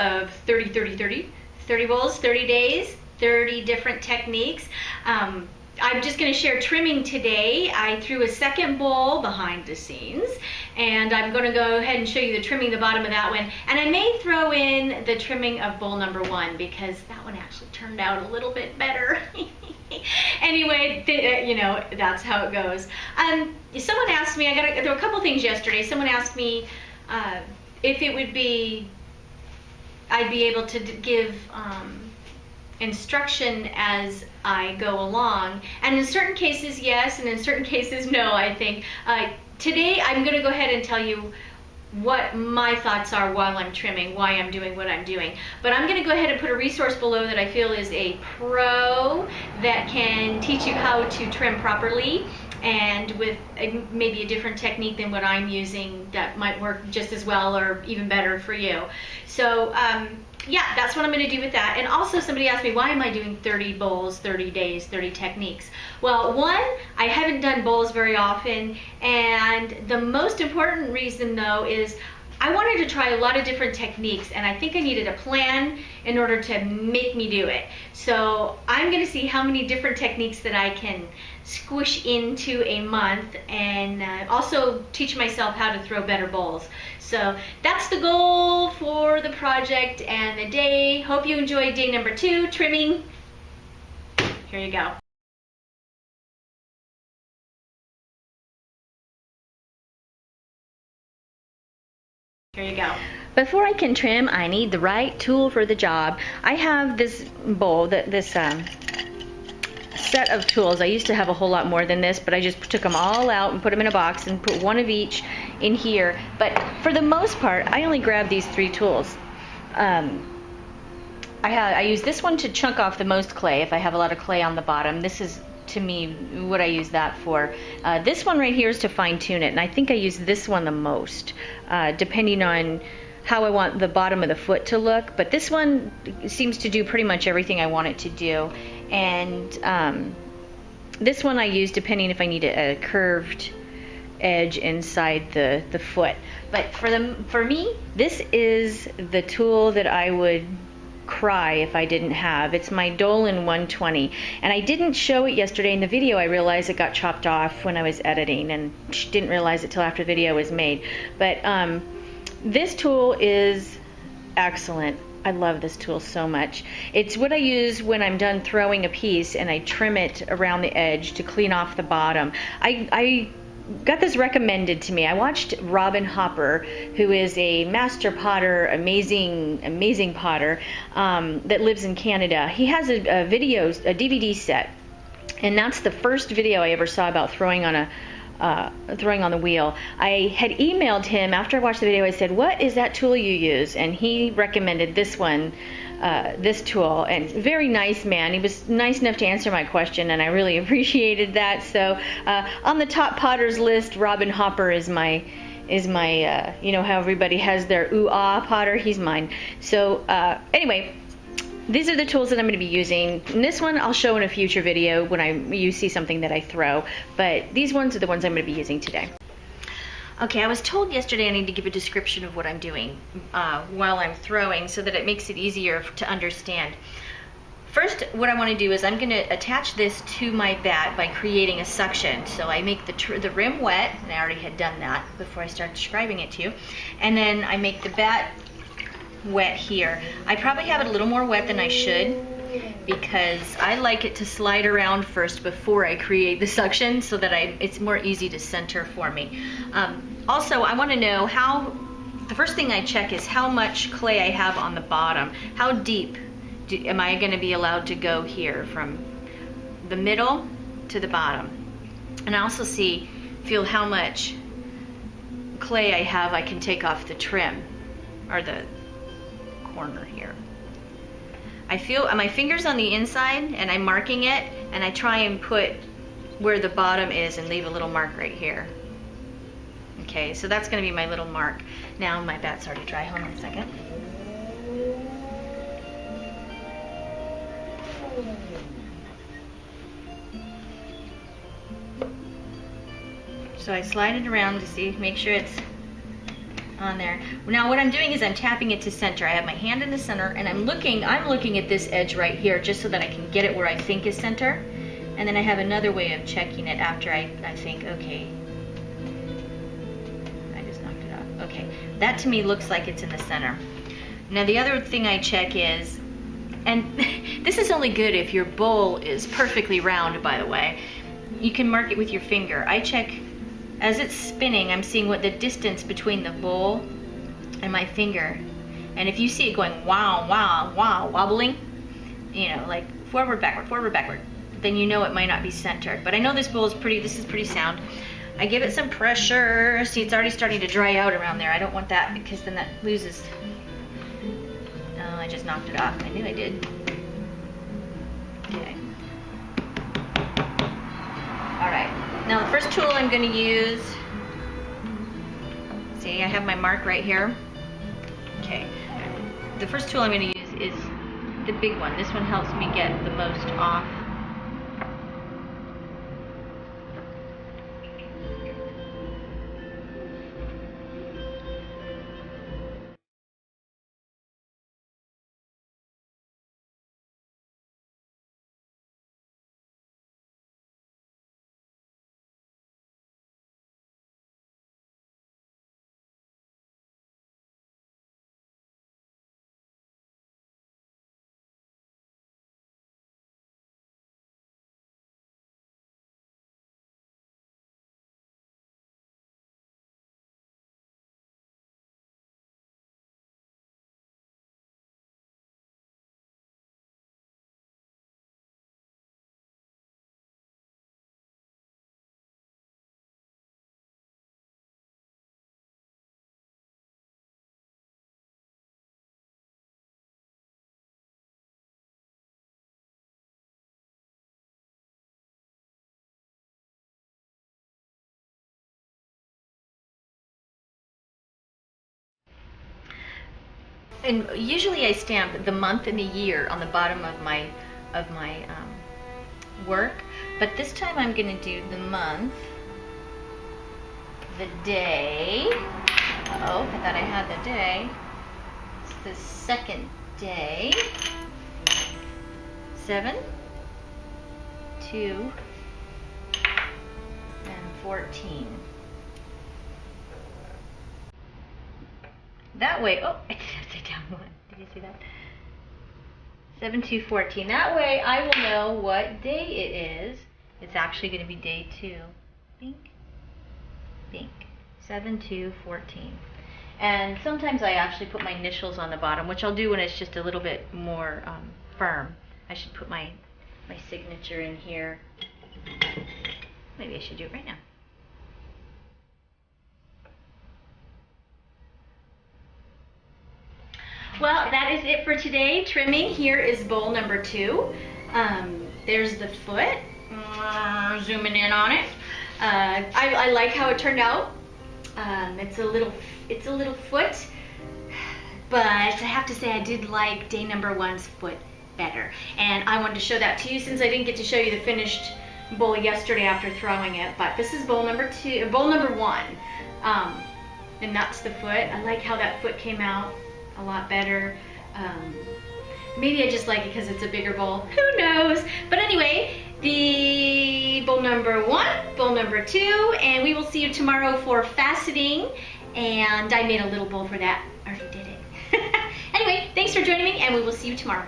of 30, 30, 30. 30 bowls, 30 days, 30 different techniques. I'm just going to share trimming today. I threw a second bowl behind the scenes, and I'm going to go ahead and show you the trimming the bottom of that one. And I may throw in the trimming of bowl number 1 because that one actually turned out a little bit better. Anyway, you know, that's how it goes. Someone asked me, there were a couple things yesterday. Someone asked me if it would be, I'd be able to give instruction as I go along, and in certain cases yes, and in certain cases no. I think today I'm going to go ahead and tell you what my thoughts are while I'm trimming, why I'm doing what I'm doing. But I'm going to go ahead and put a resource below that I feel is a pro that can teach you how to trim properly, and with maybe a different technique than what I'm using that might work just as well or even better for you. So yeah, that's what I'm going to do with that. And also somebody asked me, why am I doing 30 bowls, 30 days, 30 techniques? Well, one, I haven't done bowls very often, and the most important reason though is I wanted to try a lot of different techniques, and I think I needed a plan in order to make me do it. So I'm going to see how many different techniques that I can squish into a month, and also teach myself how to throw better bowls. So that's the goal for the project and the day. Hope you enjoyed day number 2, trimming. Here you go. Here you go. Before I can trim, I need the right tool for the job. I have this bowl, this set of tools. I used to have a whole lot more than this, but I just took them all out and put them in a box and put one of each in here. But for the most part, I only grab these 3 tools. I use this one to chunk off the most clay if I have a lot of clay on the bottom. This is, to me, what I use that for. This one right here is to fine tune it, and I think I use this one the most, depending on how I want the bottom of the foot to look. But this one seems to do pretty much everything I want it to do. And this one I use depending if I need a curved edge inside the foot. But for me, this is the tool that I would cry if I didn't have. It's my Dolan 120, and I didn't show it yesterday in the video. I realized it got chopped off when I was editing, and didn't realize it till after the video was made. But this tool is excellent. I love this tool so much. It's what I use when I'm done throwing a piece and I trim it around the edge to clean off the bottom. I got this recommended to me. I watched Robin Hopper, who is a master potter, amazing potter, that lives in Canada. He has a DVD set, and that's the first video I ever saw about throwing on the wheel. I had emailed him after I watched the video. I said, what is that tool you use? And he recommended this one, this tool, and very nice man. He was nice enough to answer my question, and I really appreciated that. So on the top potters list, Robin Hopper is my you know how everybody has their ooh-ah potter, he's mine. So anyway, these are the tools that I'm going to be using. And this one I'll show in a future video when you see something that I throw, but these ones are the ones I'm going to be using today. Okay, I was told yesterday I need to give a description of what I'm doing while I'm throwing so that it makes it easier to understand. First, what I want to do is I'm going to attach this to my bat by creating a suction. So I make the rim wet, and I already had done that before I started describing it to you. And then I make the bat wet here. I probably have it a little more wet than I should because I like it to slide around first before I create the suction so that it's more easy to center for me. Also, I want to know the first thing I check is how much clay I have on the bottom. How deep am I going to be allowed to go here from the middle to the bottom? And I also feel how much clay I have I can take off the trim or the corner here. I feel my fingers on the inside, and I'm marking it, and I try and put where the bottom is and leave a little mark right here. Okay, so that's going to be my little mark. Now my bat's already dry. Hold on a second. So I slide it around to make sure it's on there. Now what I'm doing is I'm tapping it to center. I have my hand in the center and I'm looking at this edge right here just so that I can get it where I think is center. And then I have another way of checking it after I think, okay, I just knocked it off. Okay, that to me looks like it's in the center. Now the other thing I check is, and this is only good if your bowl is perfectly round, by the way. You can mark it with your finger. I check as it's spinning, I'm seeing what the distance between the bowl and my finger. And if you see it going wow, wow, wow, wobbling, you know, like forward, backward, then you know it might not be centered. But I know this bowl is this is pretty sound. I give it some pressure. See, it's already starting to dry out around there. I don't want that because then that loses. Oh, I just knocked it off. I knew I did. Okay. All right. Now the first tool I'm going to use, see, I have my mark right here. Okay. The first tool I'm going to use is the big one. This one helps me get the most off. And usually I stamp the month and the year on the bottom of my work, but this time I'm going to do the month, the day. Oh, I thought I had the day. It's the second day. 7, 2, and 14. That way, oh, I did upside down one. Did you see that? 7, 2, 14. That way I will know what day it is. It's actually going to be day 2. Bink, bink. 7, 2, 14. And sometimes I actually put my initials on the bottom, which I'll do when it's just a little bit more firm. I should put my signature in here. Maybe I should do it right now. Well, that is it for today. Trimming. Here is bowl number 2. There's the foot. Zooming in on it. I like how it turned out. It's a little foot, but I have to say I did like day number 1's foot better. And I wanted to show that to you since I didn't get to show you the finished bowl yesterday after throwing it. But this is bowl number 1. And that's the foot. I like how that foot came out a lot better. Maybe I just like it because it's a bigger bowl. Who knows? But anyway, the bowl number 1, bowl number 2, and we will see you tomorrow for faceting. And I made a little bowl for that. I already did it. Anyway, thanks for joining me, and we will see you tomorrow.